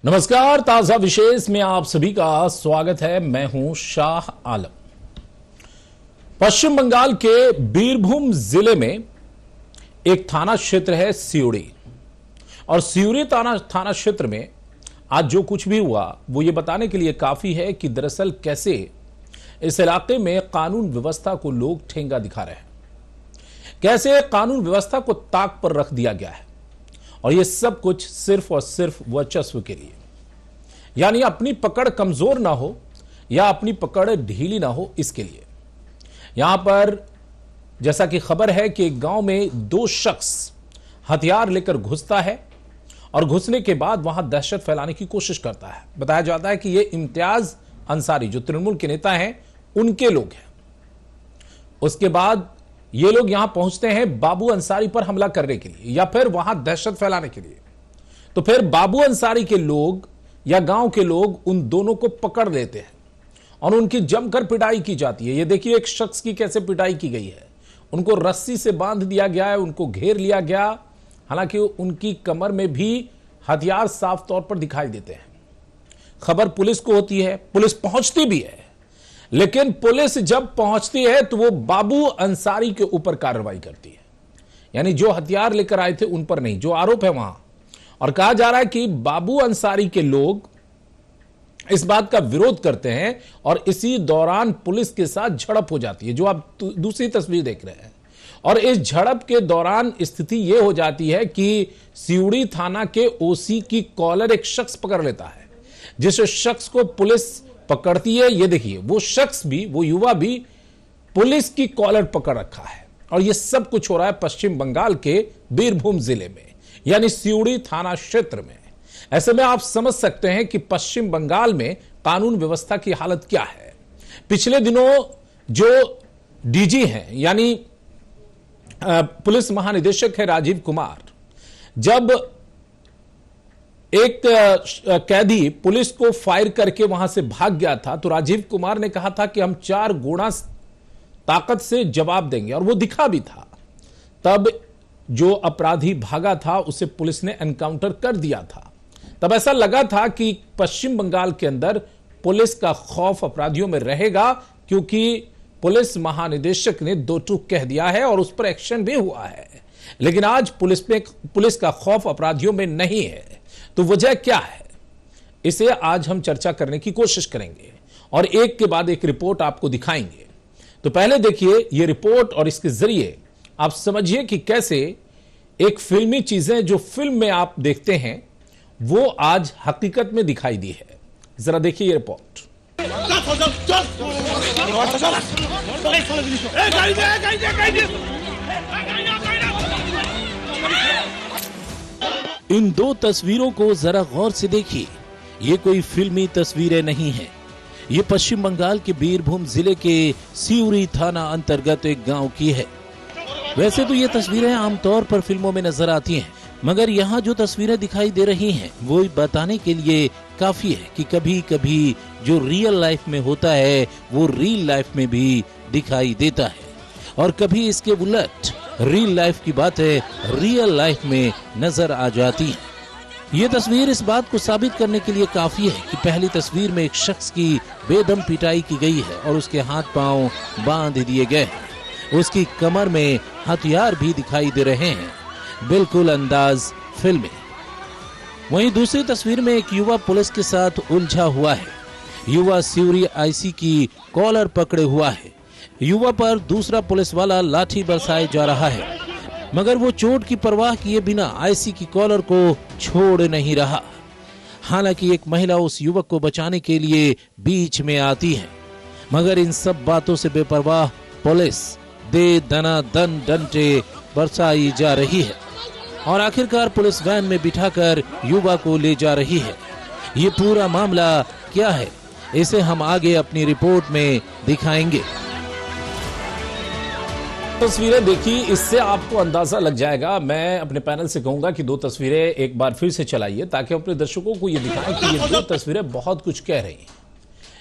नमस्कार, ताजा विशेष में आप सभी का स्वागत है। मैं हूं शाह आलम। पश्चिम बंगाल के बीरभूम जिले में एक थाना क्षेत्र है सिउड़ी, और सिउड़ी थाना क्षेत्र में आज जो कुछ भी हुआ वो ये बताने के लिए काफी है कि दरअसल कैसे इस इलाके में कानून व्यवस्था को लोग ठेंगा दिखा रहे हैं, कैसे कानून व्यवस्था को ताक पर रख दिया गया है, और ये सब कुछ सिर्फ और सिर्फ वर्चस्व के लिए, यानी अपनी पकड़ कमजोर ना हो या अपनी पकड़ ढीली ना हो, इसके लिए। यहां पर जैसा कि खबर है कि एक गांव में दो शख्स हथियार लेकर घुसता है और घुसने के बाद वहां दहशत फैलाने की कोशिश करता है। बताया जाता है कि ये इम्तियाज अंसारी जो तृणमूल के नेता हैं उनके लोग हैं। उसके बाद ये लोग यहां पहुंचते हैं बाबू अंसारी पर हमला करने के लिए या फिर वहां दहशत फैलाने के लिए। तो फिर बाबू अंसारी के लोग या गांव के लोग उन दोनों को पकड़ लेते हैं और उनकी जमकर पिटाई की जाती है। ये देखिए एक शख्स की कैसे पिटाई की गई है। उनको रस्सी से बांध दिया गया है, उनको घेर लिया गया, हालांकि उनकी कमर में भी हथियार साफ तौर पर दिखाई देते हैं। खबर पुलिस को होती है, पुलिस पहुंचती भी है, लेकिन पुलिस जब पहुंचती है तो वो बाबू अंसारी के ऊपर कार्रवाई करती है, यानी जो हथियार लेकर आए थे उन पर नहीं, जो आरोप है वहां। और कहा जा रहा है कि बाबू अंसारी के लोग इस बात का विरोध करते हैं और इसी दौरान पुलिस के साथ झड़प हो जाती है, जो आप दूसरी तस्वीर देख रहे हैं। और इस झड़प के दौरान स्थिति यह हो जाती है कि सिउड़ी थाना के ओसी की कॉलर एक शख्स पकड़ लेता है। जिस शख्स को पुलिस पकड़ती है, ये देखिए वो शख्स भी, वो युवा भी पुलिस की कॉलर पकड़ रखा है। और ये सब कुछ हो रहा है पश्चिम बंगाल के बीरभूम जिले में, यानी सिउड़ी थाना क्षेत्र में। ऐसे में आप समझ सकते हैं कि पश्चिम बंगाल में कानून व्यवस्था की हालत क्या है। पिछले दिनों जो डीजी हैं, यानी पुलिस महानिदेशक है राजीव कुमार, जब एक कैदी पुलिस को फायर करके वहां से भाग गया था तो राजीव कुमार ने कहा था कि हम 4 गुना ताकत से जवाब देंगे, और वो दिखा भी था। तब जो अपराधी भागा था उसे पुलिस ने एनकाउंटर कर दिया था। तब ऐसा लगा था कि पश्चिम बंगाल के अंदर पुलिस का खौफ अपराधियों में रहेगा, क्योंकि पुलिस महानिदेशक ने दो टूक कह दिया है और उस पर एक्शन भी हुआ है। लेकिन आज पुलिस का खौफ अपराधियों में नहीं है। तो वजह क्या है, इसे आज हम चर्चा करने की कोशिश करेंगे और एक के बाद एक रिपोर्ट आपको दिखाएंगे। तो पहले देखिए ये रिपोर्ट और इसके जरिए आप समझिए कि कैसे एक फिल्मी चीजें जो फिल्म में आप देखते हैं वो आज हकीकत में दिखाई दी है। जरा देखिए ये रिपोर्ट। इन दो तस्वीरों को जरा गौर से देखिए। ये कोई फिल्मी तस्वीरें नहीं हैं। ये पश्चिम बंगाल के बीरभूम जिले के सिउड़ी थाना अंतर्गत एक गांव की है। वैसे तो ये तस्वीरें आमतौर पर फिल्मों में नजर आती हैं, मगर यहाँ जो तस्वीरें दिखाई दे रही हैं वो बताने के लिए काफी है कि कभी कभी जो रियल लाइफ में होता है वो रियल लाइफ में भी दिखाई देता है, और कभी इसके उलट रियल लाइफ की बातें रियल लाइफ में नजर आ जाती हैं। ये तस्वीर इस बात को साबित करने के लिए काफी है कि पहली तस्वीर में एक शख्स की बेदम पिटाई की गई है और उसके हाथ पांव बांध दिए गए हैं। उसकी कमर में हथियार भी दिखाई दे रहे हैं, बिल्कुल अंदाज फिल्मी। वहीं दूसरी तस्वीर में एक युवा पुलिस के साथ उलझा हुआ है। युवा सिउड़ी आईसी की कॉलर पकड़े हुआ है। युवा पर दूसरा पुलिस वाला लाठी बरसाए जा रहा है, मगर वो चोट की परवाह किए बिना आईसी की कॉलर को छोड़ नहीं रहा। हालांकि एक महिला उस युवक को बचाने के लिए बीच में आती है, मगर इन सब बातों से बेपरवाह पुलिस दे दना दन डंटे बरसाई जा रही है और आखिरकार पुलिस वैन में बिठाकर युवा को ले जा रही है। ये पूरा मामला क्या है, इसे हम आगे अपनी रिपोर्ट में दिखाएंगे। तस्वीरें देखी, इससे आपको अंदाजा लग जाएगा। मैं अपने पैनल से कहूंगा कि दो तस्वीरें एक बार फिर से चलाइए ताकि अपने दर्शकों को ये दिखाएं कि ये दो तस्वीरें बहुत कुछ कह रही हैं।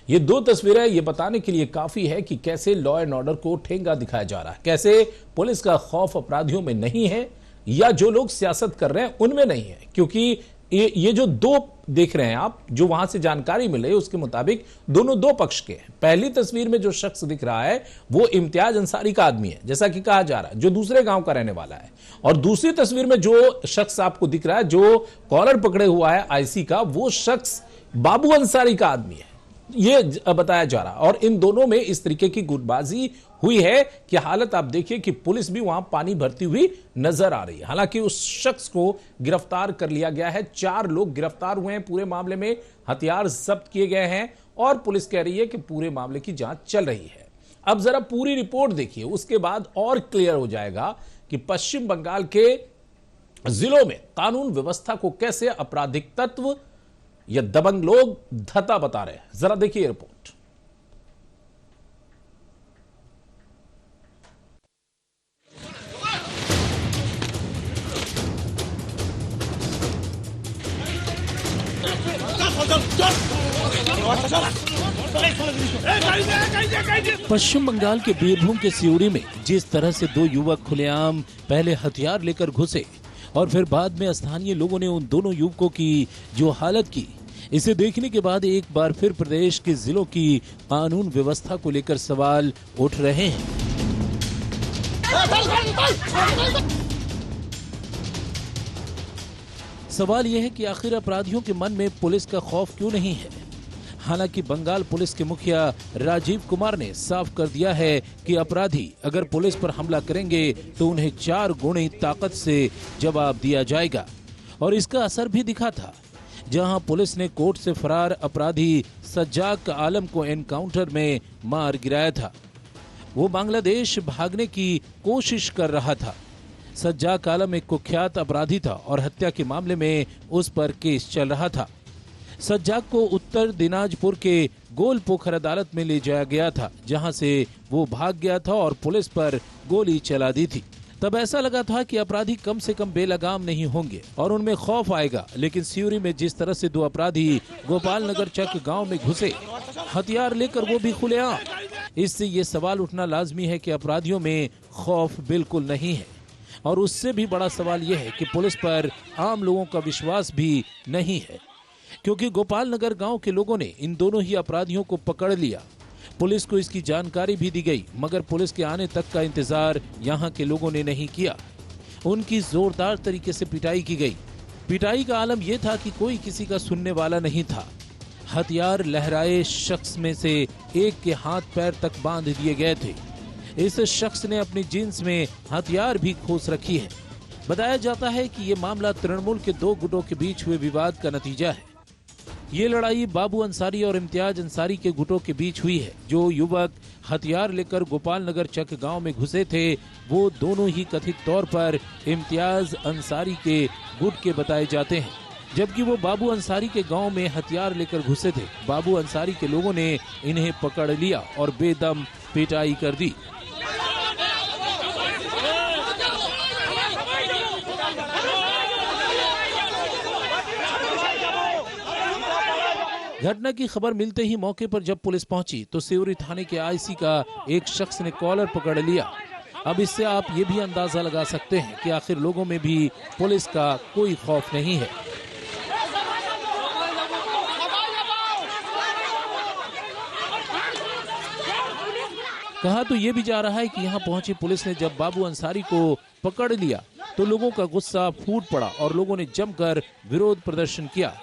ये दो तस्वीरें ये बताने के लिए काफी है कि कैसे लॉ एंड ऑर्डर को ठेंगा दिखाया जा रहा है, कैसे पुलिस का खौफ अपराधियों में नहीं है या जो लोग सियासत कर रहे हैं उनमें नहीं है, क्योंकि ये जो दो देख रहे हैं आप, जो वहां से जानकारी मिले उसके मुताबिक दोनों दो पक्ष के हैं। पहली तस्वीर में जो शख्स दिख रहा है वो इम्तियाज अंसारी का आदमी है, जैसा कि कहा जा रहा है, जो दूसरे गांव का रहने वाला है। और दूसरी तस्वीर में जो शख्स आपको दिख रहा है, जो कॉलर पकड़े हुआ है आईसी का, वो शख्स बाबू अंसारी का आदमी है, ये बताया जा रहा। और इन दोनों में इस तरीके की गुटबाजी हुई है कि हालत आप देखिए कि पुलिस भी वहां पानी भरती हुई नजर आ रही है। हालांकि उस शख्स को गिरफ्तार कर लिया गया है, 4 लोग गिरफ्तार हुए हैं पूरे मामले में, हथियार जब्त किए गए हैं और पुलिस कह रही है कि पूरे मामले की जांच चल रही है। अब जरा पूरी रिपोर्ट देखिए, उसके बाद और क्लियर हो जाएगा कि पश्चिम बंगाल के जिलों में कानून व्यवस्था को कैसे आपराधिक तत्व या दबंग लोग धता बता रहे हैं। जरा देखिए रिपोर्ट। पश्चिम बंगाल के बीरभूम के सिउड़ी में जिस तरह से 2 युवक खुलेआम पहले हथियार लेकर घुसे और फिर बाद में स्थानीय लोगों ने उन दोनों युवकों की जो हालत की, इसे देखने के बाद एक बार फिर प्रदेश के जिलों की कानून व्यवस्था को लेकर सवाल उठ रहे हैं। सवाल यह है कि आखिर अपराधियों के मन में पुलिस का खौफ क्यों नहीं है। हालांकि बंगाल पुलिस के मुखिया राजीव कुमार ने साफ कर दिया है कि अपराधी अगर पुलिस पर हमला करेंगे तो उन्हें 4 गुणी ताकत से जवाब दिया जाएगा। और इसका असर भी दिखा था, जहां पुलिस ने कोर्ट से फरार अपराधी सज्जाक आलम को एनकाउंटर में मार गिराया था। वो बांग्लादेश भागने की कोशिश कर रहा था। सज्जाक आलम एक कुख्यात अपराधी था और हत्या के मामले में उस पर केस चल रहा था। सज्जाक को उत्तर दिनाजपुर के गोलपोखर अदालत में ले जाया गया था, जहां से वो भाग गया था और पुलिस पर गोली चला दी थी। तब ऐसा लगा था कि अपराधी कम से कम बेलगाम नहीं होंगे और उनमें खौफ आएगा। लेकिन सिउरी में जिस तरह से 2 अपराधी गोपाल नगर चक गांव में घुसे, हथियार लेकर, वो भी खुलेआम, इससे ये सवाल उठना लाजमी है कि अपराधियों में खौफ बिल्कुल नहीं है। और उससे भी बड़ा सवाल यह है कि पुलिस पर आम लोगों का विश्वास भी नहीं है, क्योंकि गोपाल नगर गांव के लोगों ने इन दोनों ही अपराधियों को पकड़ लिया। पुलिस को इसकी जानकारी भी दी गई, मगर पुलिस के आने तक का इंतजार यहां के लोगों ने नहीं किया। उनकी जोरदार तरीके से पिटाई की गई। पिटाई का आलम यह था कि कोई किसी का सुनने वाला नहीं था। हथियार लहराए शख्स में से एक के हाथ पैर तक बांध दिए गए थे। इस शख्स ने अपनी जींस में हथियार भी खोस रखी है। बताया जाता है कि ये मामला तृणमूल के 2 गुटों के बीच हुए विवाद का नतीजा है। ये लड़ाई बाबू अंसारी और इम्तियाज अंसारी के गुटों के बीच हुई है। जो युवक हथियार लेकर गोपाल नगर चक गांव में घुसे थे, वो दोनों ही कथित तौर पर इम्तियाज अंसारी के गुट के बताए जाते हैं, जबकि वो बाबू अंसारी के गांव में हथियार लेकर घुसे थे। बाबू अंसारी के लोगों ने इन्हें पकड़ लिया और बेदम पिटाई कर दी। घटना की खबर मिलते ही मौके पर जब पुलिस पहुंची तो सिउरी थाने के आईसी का एक शख्स ने कॉलर पकड़ लिया। अब इससे आप ये भी अंदाजा लगा सकते हैं कि आखिर लोगों में भी पुलिस का कोई खौफ नहीं है। कहा तो ये भी जा रहा है कि यहाँ पहुंची पुलिस ने जब बाबू अंसारी को पकड़ लिया तो लोगों का गुस्सा फूट पड़ा और लोगों ने जमकर विरोध प्रदर्शन किया।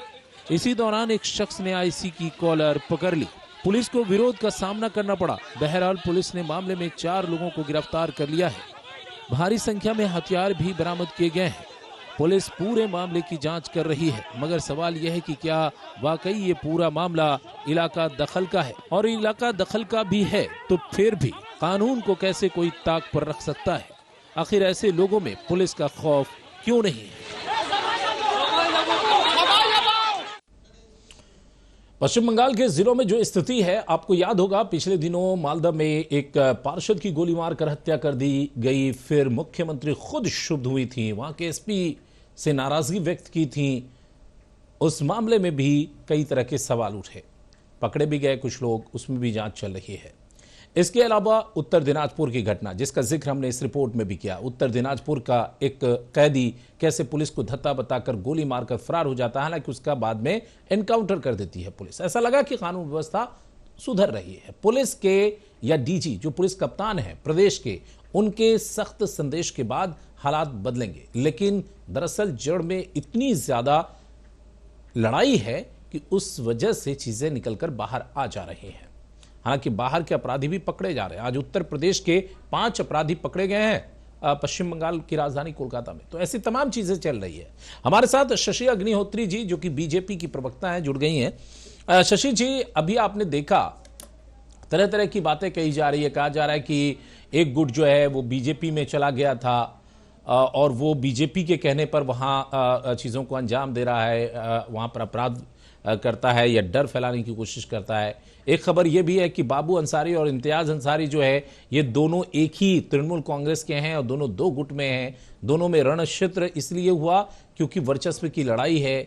इसी दौरान एक शख्स ने आईसी की कॉलर पकड़ ली। पुलिस को विरोध का सामना करना पड़ा। बहरहाल पुलिस ने मामले में 4 लोगों को गिरफ्तार कर लिया है। भारी संख्या में हथियार भी बरामद किए गए हैं। पुलिस पूरे मामले की जांच कर रही है, मगर सवाल यह है कि क्या वाकई ये पूरा मामला इलाका दखल का है, और इलाका दखल का भी है तो फिर भी कानून को कैसे कोई ताक पर रख सकता है। आखिर ऐसे लोगों में पुलिस का खौफ क्यों नहीं है। पश्चिम बंगाल के जिलों में जो स्थिति है, आपको याद होगा पिछले दिनों मालदा में एक पार्षद की गोली मारकर हत्या कर दी गई, फिर मुख्यमंत्री खुद क्षुब्ध हुई थी, वहां के एसपी से नाराजगी व्यक्त की थी। उस मामले में भी कई तरह के सवाल उठे, पकड़े भी गए कुछ लोग, उसमें भी जांच चल रही है। इसके अलावा उत्तर दिनाजपुर की घटना, जिसका जिक्र हमने इस रिपोर्ट में भी किया। उत्तर दिनाजपुर का एक कैदी कैसे पुलिस को धत्ता बताकर गोली मारकर फरार हो जाता है, हालांकि उसका बाद में एनकाउंटर कर देती है पुलिस। ऐसा लगा कि कानून व्यवस्था सुधर रही है। पुलिस के या डीजी जो पुलिस कप्तान है प्रदेश के, उनके सख्त संदेश के बाद हालात बदलेंगे, लेकिन दरअसल जड़ में इतनी ज्यादा लड़ाई है कि उस वजह से चीजें निकलकर बाहर आ जा रही हैं। हालांकि बाहर के अपराधी भी पकड़े जा रहे हैं। आज उत्तर प्रदेश के 5 अपराधी पकड़े गए हैं पश्चिम बंगाल की राजधानी कोलकाता में। तो ऐसी तमाम चीजें चल रही है। हमारे साथ शशि अग्निहोत्री जी, जो कि बीजेपी की प्रवक्ता हैं, जुड़ गई हैं। शशि जी, अभी आपने देखा तरह तरह की बातें कही जा रही है। कहा जा रहा है कि एक गुट जो है वो बीजेपी में चला गया था और वो बीजेपी के कहने पर वहां चीजों को अंजाम दे रहा है, वहां पर अपराध करता है या डर फैलाने की कोशिश करता है। एक खबर यह भी है कि बाबू अंसारी और इम्तियाज अंसारी जो है, ये दोनों एक ही तृणमूल कांग्रेस के हैं और दोनों 2 गुट में हैं। दोनों में रण क्षेत्र इसलिए हुआ क्योंकि वर्चस्व की लड़ाई है।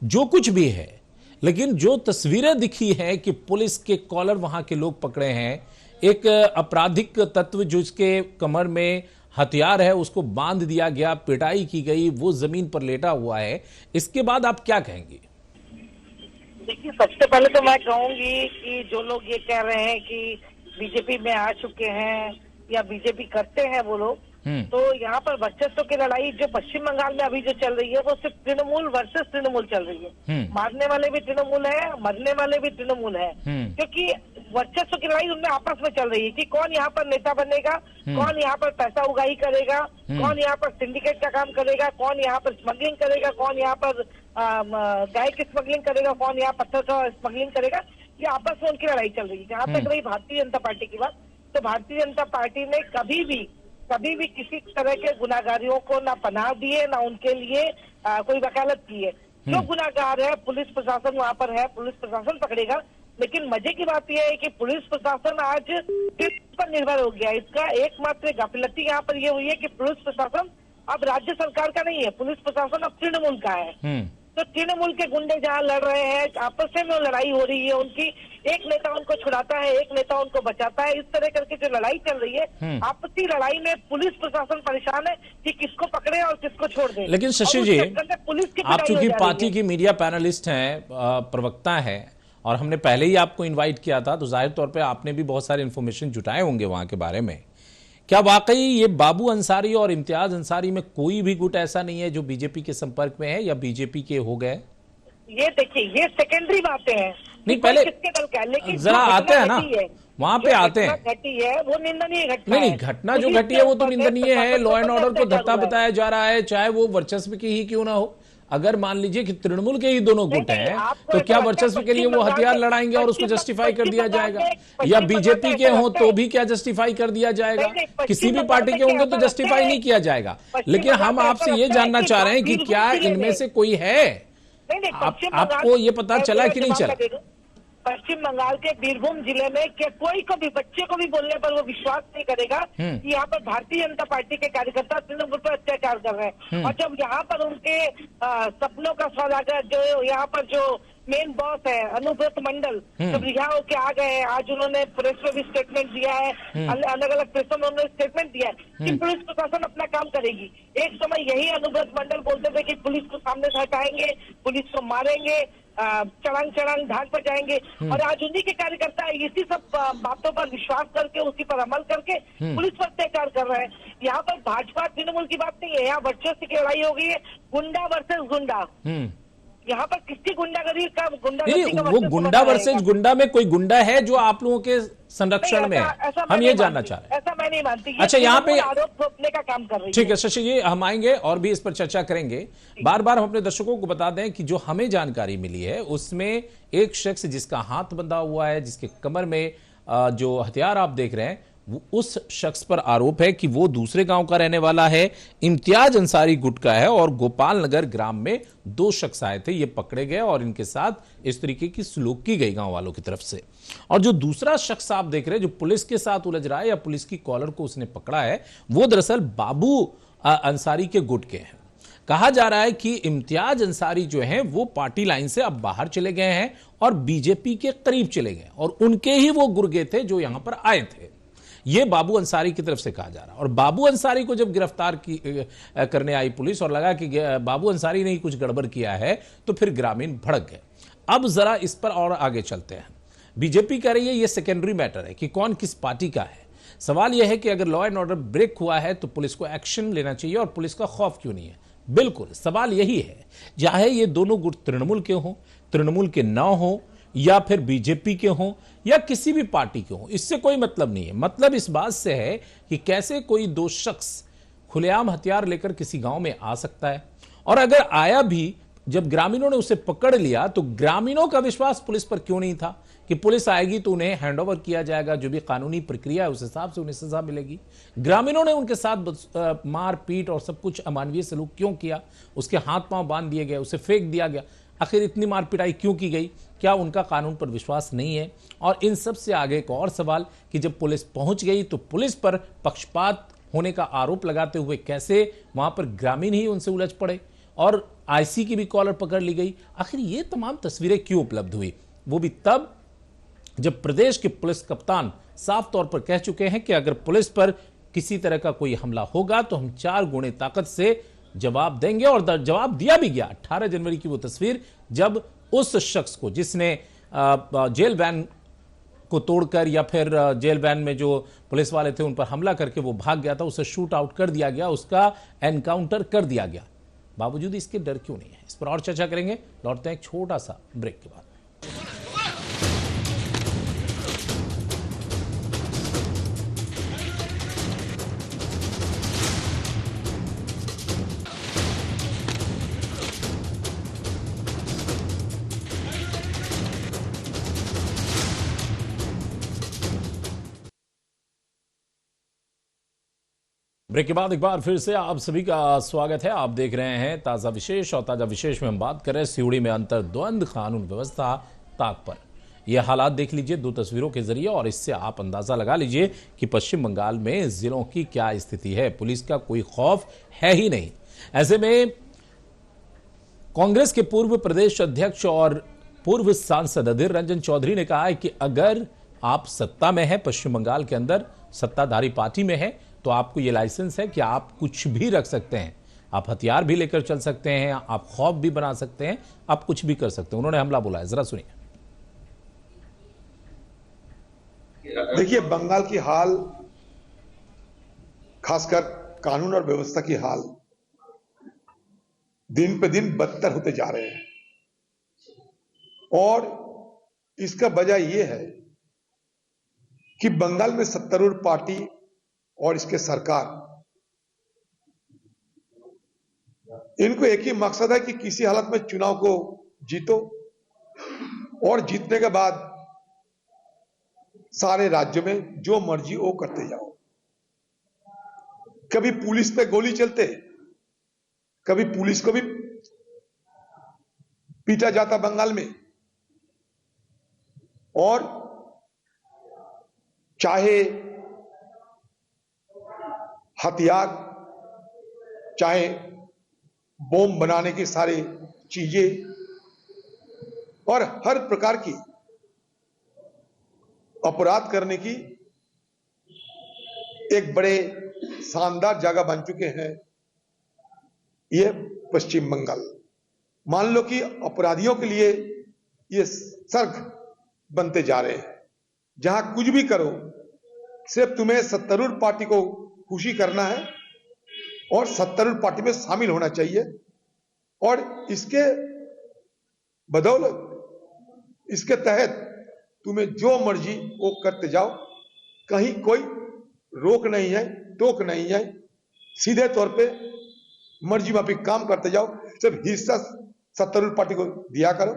जो कुछ भी है, लेकिन जो तस्वीरें दिखी हैं कि पुलिस के कॉलर वहां के लोग पकड़े हैं, एक आपराधिक तत्व जो इसके कमर में हथियार है उसको बांध दिया गया, पिटाई की गई, वो जमीन पर लेटा हुआ है। इसके बाद आप क्या कहेंगे? देखिए, सबसे पहले तो मैं कहूंगी कि जो लोग ये कह रहे हैं कि बीजेपी में आ चुके हैं या बीजेपी करते हैं वो लोग, तो यहाँ पर वर्चस्व की लड़ाई जो पश्चिम बंगाल में अभी जो चल रही है वो सिर्फ तृणमूल वर्सेस तृणमूल चल रही है। मारने वाले भी तृणमूल है, मरने वाले भी तृणमूल है, क्योंकि वर्चस्व की लड़ाई उनमें आपस में चल रही है कि कौन यहाँ पर नेता बनेगा, कौन यहाँ पर पैसा उगाही करेगा, कौन यहाँ पर सिंडिकेट का काम करेगा, कौन यहाँ पर स्मगलिंग करेगा, कौन यहाँ पर गाय की स्मगलिंग करेगा, कौन यहाँ पत्थर का स्मगलिंग करेगा। ये आपस में उनकी लड़ाई चल रही है। जहाँ तक रही भारतीय जनता पार्टी की बात, तो भारतीय जनता पार्टी ने कभी भी किसी तरह के गुनाहगारियों को ना पनाह दिए, ना उनके लिए कोई वकालत की है। जो गुनाहगार है, पुलिस प्रशासन वहाँ पर है, पुलिस प्रशासन पकड़ेगा। लेकिन मजे की बात यह है कि पुलिस प्रशासन आज किस पर निर्भर हो गया। इसका एकमात्र गाफिलती यहाँ पर ये हुई है कि पुलिस प्रशासन अब राज्य सरकार का नहीं है, पुलिस प्रशासन अब तृणमूल का है। तो तृणमूल के गुंडे जहाँ लड़ रहे हैं, आपस में लड़ाई हो रही है उनकी, एक नेता उनको छुड़ाता है, एक नेता उनको बचाता है। इस तरह करके जो लड़ाई चल रही है, आपसी लड़ाई में पुलिस प्रशासन परेशान है कि किसको पकड़े और किसको छोड़ दे। लेकिन शशि जी, पुलिस की आप चूंकि पार्टी की मीडिया पैनलिस्ट हैं, प्रवक्ता हैं, और हमने पहले ही आपको इन्वाइट किया था, तो जाहिर तौर पे आपने भी बहुत सारे इन्फॉर्मेशन जुटाए होंगे वहां के बारे में। क्या वाकई ये बाबू अंसारी और इम्तियाज अंसारी में कोई भी गुट ऐसा नहीं है जो बीजेपी के संपर्क में है या बीजेपी के हो गए? ये देखिए, ये सेकेंडरी बातें हैं। नहीं, पहले किसके दल का, लेकिन जरा आते हैं ना, वहां पे आते हैं। घटी है वो निंदनीय घटना। नहीं, घटना जो घटी है वो तो निंदनीय है। लॉ एंड ऑर्डर को धत्ता बताया जा रहा है, चाहे वो वर्चस्व की ही क्यों ना हो। अगर मान लीजिए कि तृणमूल के ही दोनों गुट हैं, तो क्या वर्चस्व के लिए वो हथियार लड़ाएंगे और उसको जस्टिफाई कर दिया जाएगा? या बीजेपी के हों तो भी क्या जस्टिफाई कर दिया जाएगा? किसी भी पार्टी के होंगे तो जस्टिफाई नहीं किया जाएगा। लेकिन हम आपसे ये जानना चाह रहे हैं कि क्या इनमें से कोई है? आपको ये पता चला कि नहीं चला? पश्चिम बंगाल के बीरभूम जिले में क्या कोई को भी, बच्चे को भी बोलने पर वो विश्वास नहीं करेगा कि यहाँ पर भारतीय जनता पार्टी के कार्यकर्ता तृणमूल पर अत्याचार कर रहे हैं। और जब यहाँ पर उनके सपनों का स्वागत, जो यहाँ पर जो मेन बॉस है अनुव्रत मंडल, जब रिहा होके आ गए, आज उन्होंने प्रेस में भी स्टेटमेंट दिया है, अलग अलग प्रेसों में उन्होंने स्टेटमेंट दिया है कि पुलिस प्रशासन अपना काम करेगी। एक समय यही अनुव्रत मंडल बोलते थे कि पुलिस को सामने से हटाएंगे, पुलिस को मारेंगे, चढ़ांग ढाक पर जाएंगे। और आज उन्हीं के कार्यकर्ता इसी सब बातों पर विश्वास करके, उसी पर अमल करके पुलिस पर अत्याचार कर रहे हैं। यहाँ पर भाजपा तृणमूल की बात नहीं है, यहाँ वर्चस्व की लड़ाई हो गई है, गुंडा वर्सेस गुंडा। यहाँ पर किसकी गुंडागर्दी का वो गुंडा वर्सेस गुंडा में कोई गुंडा है जो आप लोगों के संरक्षण में है? हम ये जानना चाह रहे हैं। ऐसा मैं नहीं मानती। अच्छा, यहाँ पे आरोप थोपने का काम कर रही है। ठीक है शशि जी, हम आएंगे और भी इस पर चर्चा करेंगे। बार बार हम अपने दर्शकों को बता दें कि जो हमें जानकारी मिली है उसमें एक शख्स जिसका हाथ बंधा हुआ है, जिसके कमर में जो हथियार आप देख रहे हैं, उस शख्स पर आरोप है कि वो दूसरे गांव का रहने वाला है, इम्तियाज अंसारी गुट का है, और गोपाल नगर ग्राम में 2 शख्स आए थे, ये पकड़े गए और इनके साथ इस तरीके की सलूक की गई गांव वालों की तरफ से। और जो दूसरा शख्स आप देख रहे हैं जो पुलिस के साथ उलझ रहा है या पुलिस की कॉलर को उसने पकड़ा है, वो दरअसल बाबू अंसारी के गुट के हैं। कहा जा रहा है कि इम्तियाज अंसारी जो हैं वो पार्टी लाइन से अब बाहर चले गए हैं और बीजेपी के करीब चले गए और उनके ही वो गुर्गे थे जो यहां पर आए थे। ये बाबू अंसारी की तरफ से कहा जा रहा है। और बाबू अंसारी को जब गिरफ्तार करने आई पुलिस और लगा कि बाबू अंसारी ने ही कुछ गड़बड़ किया है तो फिर ग्रामीण भड़क गए। अब जरा इस पर और आगे चलते हैं। बीजेपी कह रही है ये सेकेंडरी मैटर है कि कौन किस पार्टी का है। सवाल यह है कि अगर लॉ एंड ऑर्डर ब्रेक हुआ है तो पुलिस को एक्शन लेना चाहिए और पुलिस का खौफ क्यों नहीं है। बिल्कुल सवाल यही है, चाहे ये दोनों गुट तृणमूल के हों, तृणमूल के ना हो, या फिर बीजेपी के हों या किसी भी पार्टी के हों, इससे कोई मतलब नहीं है। मतलब इस बात से है कि कैसे कोई दो शख्स खुलेआम हथियार लेकर किसी गांव में आ सकता है, और अगर आया भी, जब ग्रामीणों ने उसे पकड़ लिया तो ग्रामीणों का विश्वास पुलिस पर क्यों नहीं था कि पुलिस आएगी तो उन्हें हैंडओवर किया जाएगा, जो भी कानूनी प्रक्रिया है उस हिसाब से उन्हें सजा मिलेगी। ग्रामीणों ने उनके साथ मार पीट और सब कुछ अमानवीय सलूक क्यों किया, उसके हाथ पांव बांध दिए गए, उसे फेंक दिया गया, आखिर इतनी मार पिटाई क्यों की गई? क्या उनका कानून पर विश्वास नहीं है? और इन सब से आगे एक और सवाल कि जब पुलिस पहुंच गई तो पुलिस पर पक्षपात होने का आरोप लगाते हुए कैसे वहां पर ग्रामीण ही उनसे उलझ पड़े और आईसी की भी कॉलर पकड़ ली गई। आखिर ये तमाम तस्वीरें क्यों उपलब्ध हुई? वो भी तब जब प्रदेश के पुलिस कप्तान साफ तौर पर कह चुके हैं कि अगर पुलिस पर किसी तरह का कोई हमला होगा तो हम 4 गुणे ताकत से जवाब देंगे, और जवाब दिया भी गया। 18 जनवरी की वो तस्वीर जब उस शख्स को जिसने जेल वैन को तोड़कर या फिर जेल वैन में जो पुलिस वाले थे उन पर हमला करके वो भाग गया था, उसे शूट आउट कर दिया गया, उसका एनकाउंटर कर दिया गया। बावजूद इसके डर क्यों नहीं है? इस पर और चर्चा करेंगे। लौटते हैं एक छोटा सा ब्रेक के बाद। ब्रेक के बाद एक बार फिर से आप सभी का स्वागत है। आप देख रहे हैं ताजा विशेष, और ताजा विशेष में हम बात कर रहे हैं सिउड़ी में अंतर्द्वंद कानून व्यवस्था ताक पर। यह हालात देख लीजिए 2 तस्वीरों के जरिए, और इससे आप अंदाजा लगा लीजिए कि पश्चिम बंगाल में जिलों की क्या स्थिति है। पुलिस का कोई खौफ है ही नहीं। ऐसे में कांग्रेस के पूर्व प्रदेश अध्यक्ष और पूर्व सांसद अधीर रंजन चौधरी ने कहा है कि अगर आप सत्ता में है, पश्चिम बंगाल के अंदर सत्ताधारी पार्टी में है, तो आपको यह लाइसेंस है कि आप कुछ भी रख सकते हैं, आप हथियार भी लेकर चल सकते हैं, आप खौफ भी बना सकते हैं, आप कुछ भी कर सकते हैं। उन्होंने हमला बोला है, जरा सुनिए। देखिए, बंगाल की हाल, खासकर कानून और व्यवस्था की हाल दिन पे दिन बदतर होते जा रहे हैं, और इसका वजह यह है कि बंगाल में सत्तारूढ़ पार्टी और इसके सरकार, इनको एक ही मकसद है कि किसी हालत में चुनाव को जीतो, और जीतने के बाद सारे राज्यों में जो मर्जी वो करते जाओ। कभी पुलिस पे गोली चलते, कभी पुलिस को भी पीटा जाता बंगाल में, और चाहे हथियार, चाहे बम बनाने की सारी चीजें, और हर प्रकार की अपराध करने की एक बड़े शानदार जगह बन चुके हैं ये पश्चिम बंगाल। मान लो कि अपराधियों के लिए ये स्वर्ग बनते जा रहे हैं, जहां कुछ भी करो, सिर्फ तुम्हें सत्तारूढ़ पार्टी को खुशी करना है और सत्तारूढ़ पार्टी में शामिल होना चाहिए, और इसके बदौलत, इसके तहत तुम्हें जो मर्जी वो करते जाओ, कहीं कोई रोक नहीं है, टोक नहीं है, सीधे तौर पे मर्जी माफी काम करते जाओ। सिर्फ हिस्सा सत्तारूढ़ पार्टी को दिया करो,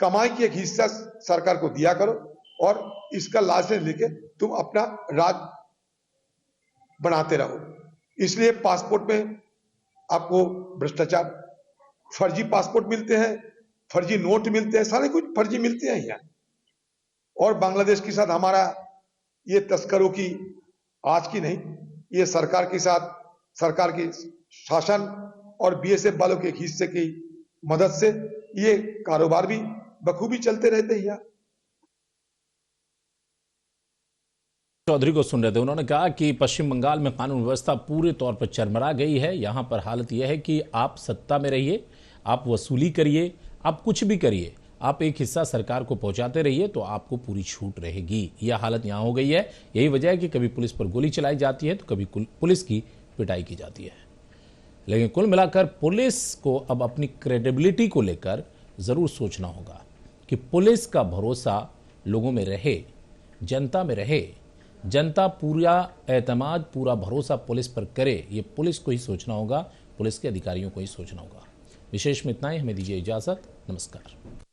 कमाई की एक हिस्सा सरकार को दिया करो, और इसका लाइसेंस लेके तुम अपना राज बनाते रहो। इसलिए पासपोर्ट में आपको भ्रष्टाचार, फर्जी पासपोर्ट मिलते हैं, फर्जी नोट मिलते हैं, सारे कुछ फर्जी मिलते हैं यहाँ। और बांग्लादेश के साथ हमारा ये तस्करों की आज की नहीं, ये सरकार के साथ, सरकार की शासन और बीएसएफ वालों के एक हिस्से की मदद से ये कारोबार भी बखूबी चलते रहते हैं यहाँ। चौधरी को सुन रहे थे। उन्होंने कहा कि पश्चिम बंगाल में कानून व्यवस्था पूरे तौर पर चरमरा गई है। यहां पर हालत यह है कि आप सत्ता में रहिए, आप वसूली करिए, आप कुछ भी करिए, आप एक हिस्सा सरकार को पहुंचाते रहिए तो आपको पूरी छूट रहेगी। यह हालत यहां हो गई है। यही वजह है कि कभी पुलिस पर गोली चलाई जाती है तो कभी पुलिस की पिटाई की जाती है। लेकिन कुल मिलाकर पुलिस को अब अपनी क्रेडिबिलिटी को लेकर जरूर सोचना होगा कि पुलिस का भरोसा लोगों में रहे, जनता में रहे, जनता पूरा एतमाद, पूरा भरोसा पुलिस पर करे। ये पुलिस को ही सोचना होगा, पुलिस के अधिकारियों को ही सोचना होगा। विशेष में इतना ही। हमें दीजिए इजाजत। नमस्कार।